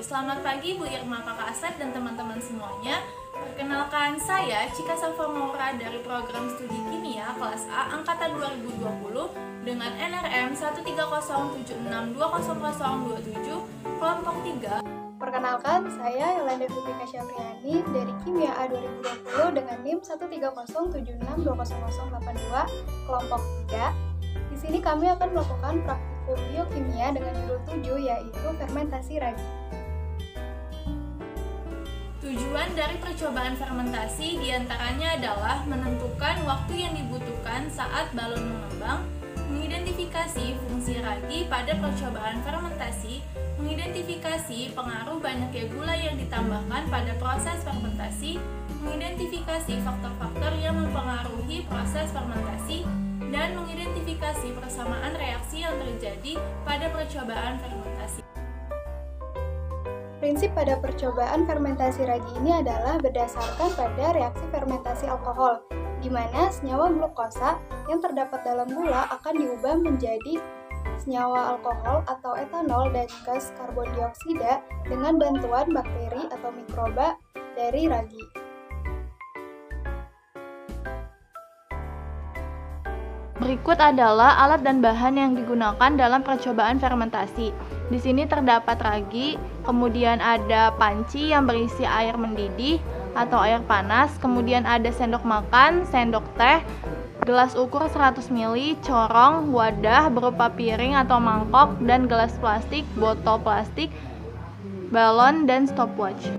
Selamat pagi Bu Irma, Kakak Asep, dan teman-teman semuanya. Perkenalkan, saya Cika Salvamora dari program studi kimia kelas A angkatan 2020 dengan NRM 13076200027 kelompok 3. Perkenalkan, saya Yolanda Fitrika Syafriani dari Kimia A 2020 dengan NIM 13076200082 kelompok 3. Di sini kami akan melakukan praktikum biokimia dengan judul 7 yaitu fermentasi ragi. Tujuan dari percobaan fermentasi diantaranya adalah menentukan waktu yang dibutuhkan saat balon mengembang, mengidentifikasi fungsi ragi pada percobaan fermentasi, mengidentifikasi pengaruh banyaknya gula yang ditambahkan pada proses fermentasi, mengidentifikasi faktor-faktor yang mempengaruhi proses fermentasi, dan mengidentifikasi persamaan reaksi yang terjadi pada percobaan fermentasi. Prinsip pada percobaan fermentasi ragi ini adalah berdasarkan pada reaksi fermentasi alkohol, di mana senyawa glukosa yang terdapat dalam gula akan diubah menjadi senyawa alkohol atau etanol dan gas karbon dioksida dengan bantuan bakteri atau mikroba dari ragi. Berikut adalah alat dan bahan yang digunakan dalam percobaan fermentasi. Di sini terdapat ragi, kemudian ada panci yang berisi air mendidih atau air panas, kemudian ada sendok makan, sendok teh, gelas ukur 100 ml, corong, wadah berupa piring atau mangkok, dan gelas plastik, botol plastik, balon, dan stopwatch.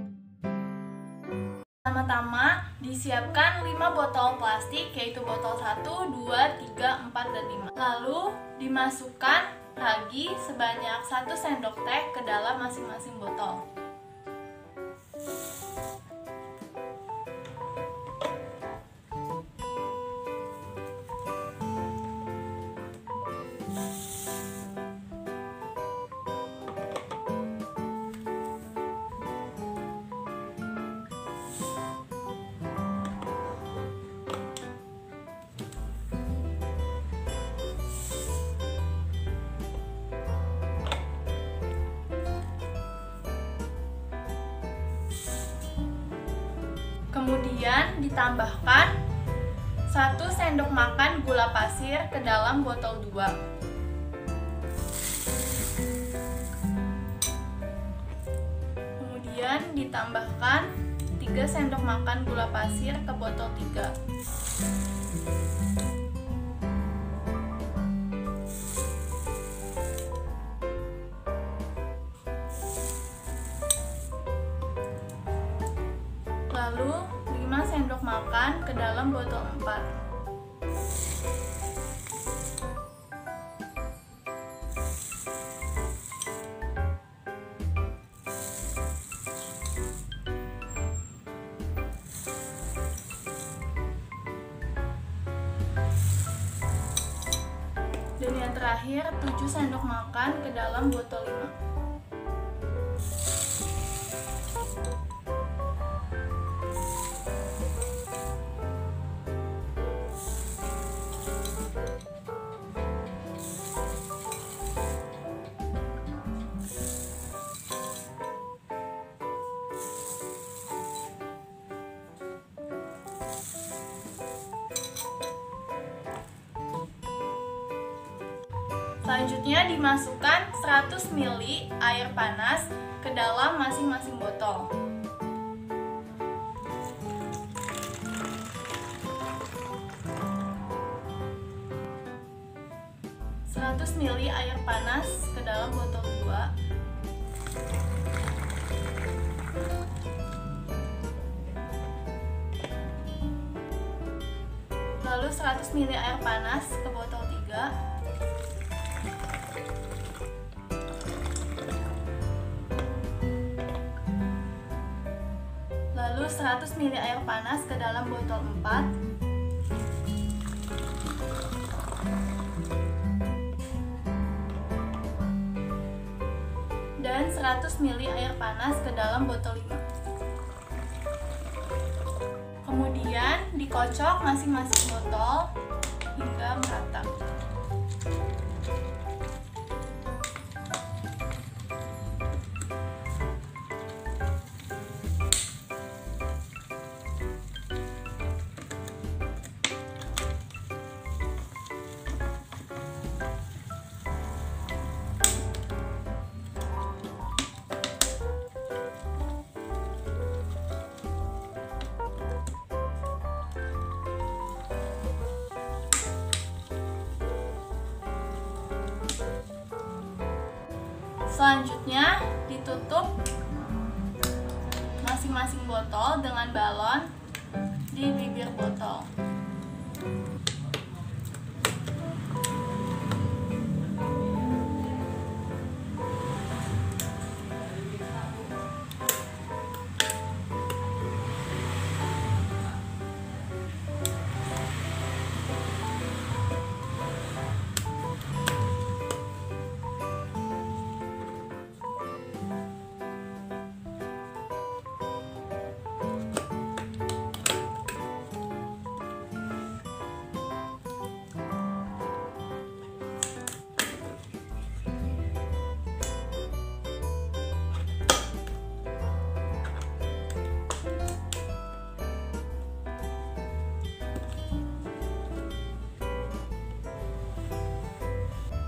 Pertama-tama disiapkan 5 botol plastik, yaitu botol 1, 2, 3, 4, dan 5. Lalu dimasukkan ragi sebanyak 1 sendok teh ke dalam masing-masing botol. Kemudian ditambahkan 1 sendok makan gula pasir ke dalam botol 2. Kemudian ditambahkan 3 sendok makan gula pasir ke botol 3. Lalu 5 sendok makan ke dalam botol 4. Dan yang terakhir 7 sendok makan ke dalam botol 5. Selanjutnya dimasukkan 100 ml air panas ke dalam masing-masing botol. Air panas ke dalam botol 2. Lalu 100 ml air panas ke botol 3. Lalu 100 ml air panas ke dalam botol 4. Dan 100 ml air panas ke dalam botol 5. Kemudian dikocok masing-masing botol hingga merata. Selanjutnya ditutup masing-masing botol dengan balon di bibir botol.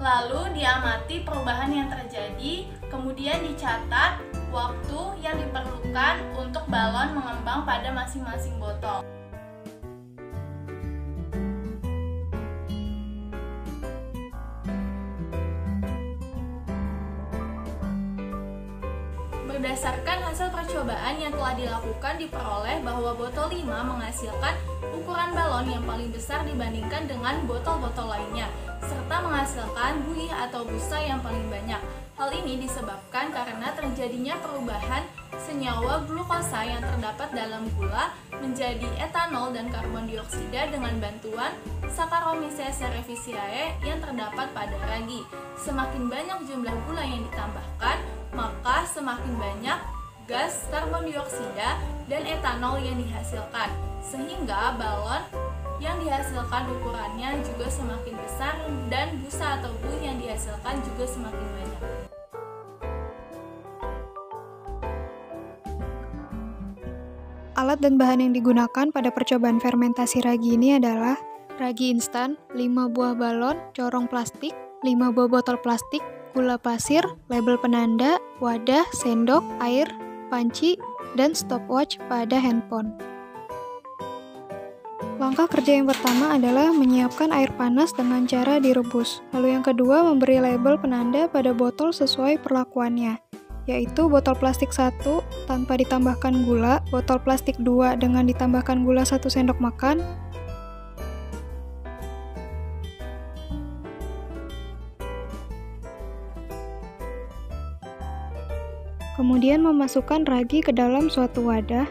Lalu diamati perubahan yang terjadi, kemudian dicatat waktu yang diperlukan untuk balon mengembang pada masing-masing botol. Berdasarkan hasil percobaan yang telah dilakukan, diperoleh bahwa botol 5 menghasilkan ukuran balon yang paling besar dibandingkan dengan botol-botol lainnya, serta menghasilkan buih atau busa yang paling banyak. Hal ini disebabkan karena terjadinya perubahan senyawa glukosa yang terdapat dalam gula menjadi etanol dan karbon dioksida dengan bantuan Saccharomyces cerevisiae yang terdapat pada ragi. Semakin banyak jumlah gula yang ditambahkan, maka semakin banyak gas karbon dioksida dan etanol yang dihasilkan, sehingga balon yang dihasilkan ukurannya juga semakin besar dan busa atau buih yang dihasilkan juga semakin banyak. Alat dan bahan yang digunakan pada percobaan fermentasi ragi ini adalah ragi instan, 5 buah balon, corong plastik, 5 buah botol plastik, gula pasir, label penanda, wadah, sendok, air, panci, dan stopwatch pada handphone. Langkah kerja yang pertama adalah menyiapkan air panas dengan cara direbus. Lalu yang kedua, memberi label penanda pada botol sesuai perlakuannya, yaitu botol plastik 1 tanpa ditambahkan gula, botol plastik 2 dengan ditambahkan gula 1 sendok makan, kemudian memasukkan ragi ke dalam suatu wadah.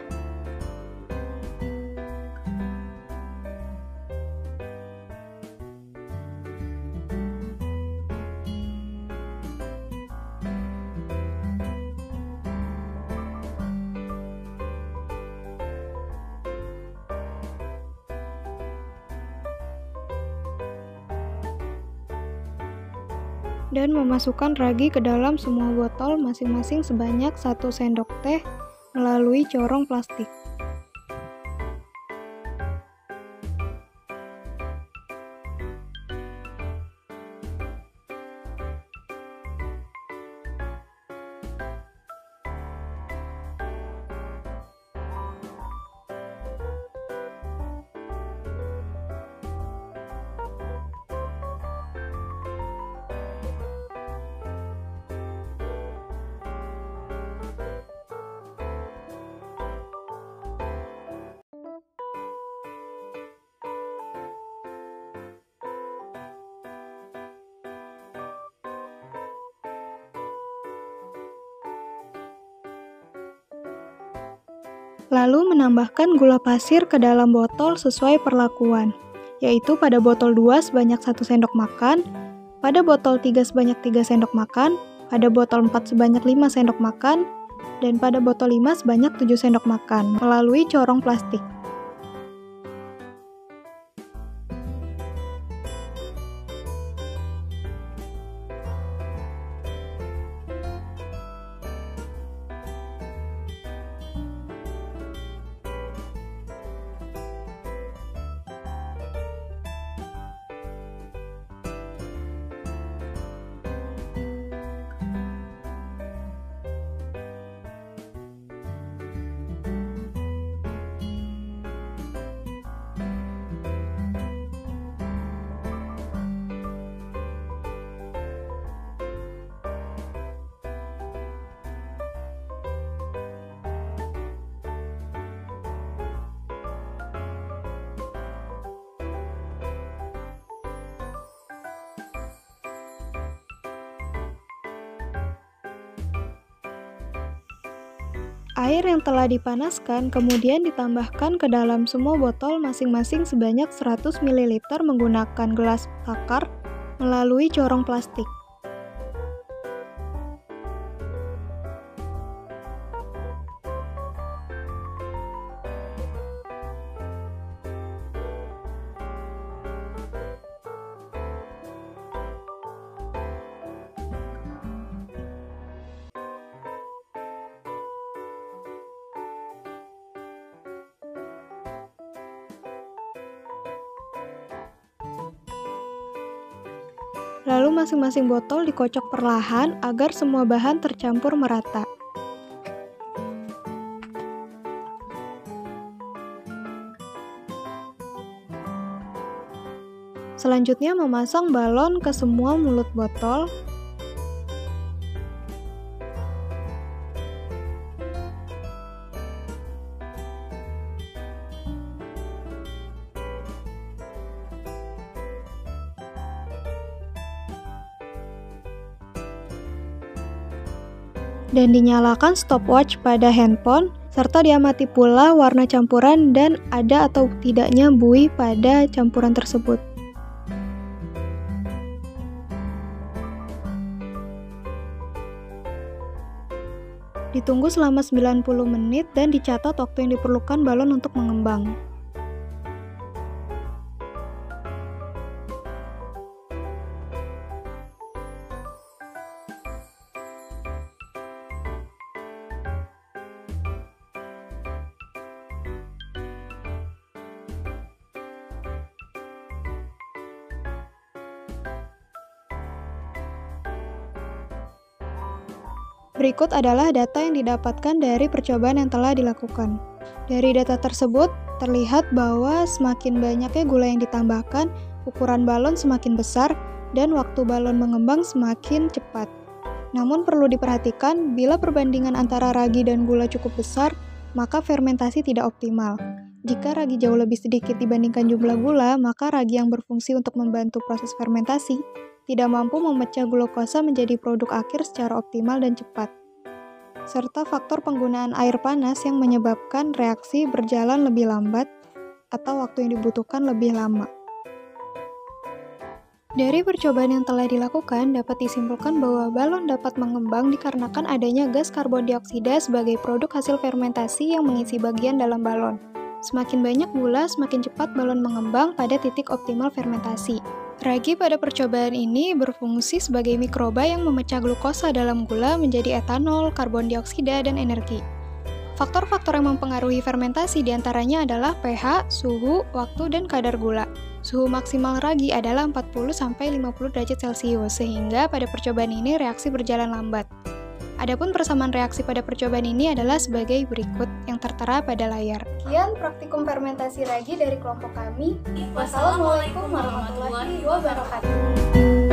Dan memasukkan ragi ke dalam semua botol masing-masing sebanyak 1 sendok teh melalui corong plastik. Lalu menambahkan gula pasir ke dalam botol sesuai perlakuan, yaitu pada botol 2 sebanyak 1 sendok makan, pada botol 3 sebanyak 3 sendok makan, pada botol 4 sebanyak 5 sendok makan, dan pada botol 5 sebanyak 7 sendok makan melalui corong plastik. Air yang telah dipanaskan kemudian ditambahkan ke dalam semua botol masing-masing sebanyak 100 ml menggunakan gelas takar melalui corong plastik. Lalu masing-masing botol dikocok perlahan agar semua bahan tercampur merata. Selanjutnya memasang balon ke semua mulut botol. Dan dinyalakan stopwatch pada handphone, serta diamati pula warna campuran dan ada atau tidaknya buih pada campuran tersebut. Ditunggu selama 90 menit dan dicatat waktu yang diperlukan balon untuk mengembang. Berikut adalah data yang didapatkan dari percobaan yang telah dilakukan. Dari data tersebut, terlihat bahwa semakin banyaknya gula yang ditambahkan, ukuran balon semakin besar, dan waktu balon mengembang semakin cepat. Namun perlu diperhatikan, bila perbandingan antara ragi dan gula cukup besar, maka fermentasi tidak optimal. Jika ragi jauh lebih sedikit dibandingkan jumlah gula, maka ragi yang berfungsi untuk membantu proses fermentasi tidak mampu memecah glukosa menjadi produk akhir secara optimal dan cepat, serta faktor penggunaan air panas yang menyebabkan reaksi berjalan lebih lambat atau waktu yang dibutuhkan lebih lama. Dari percobaan yang telah dilakukan, dapat disimpulkan bahwa balon dapat mengembang dikarenakan adanya gas karbon dioksida sebagai produk hasil fermentasi yang mengisi bagian dalam balon. Semakin banyak gula, semakin cepat balon mengembang pada titik optimal fermentasi. Ragi pada percobaan ini berfungsi sebagai mikroba yang memecah glukosa dalam gula menjadi etanol, karbon dioksida, dan energi. Faktor-faktor yang mempengaruhi fermentasi diantaranya adalah pH, suhu, waktu, dan kadar gula. Suhu maksimal ragi adalah 40-50 derajat Celcius, sehingga pada percobaan ini reaksi berjalan lambat. Adapun persamaan reaksi pada percobaan ini adalah sebagai berikut yang tertera pada layar. Sekian praktikum fermentasi ragi dari kelompok kami. Wassalamualaikum warahmatullahi wabarakatuh.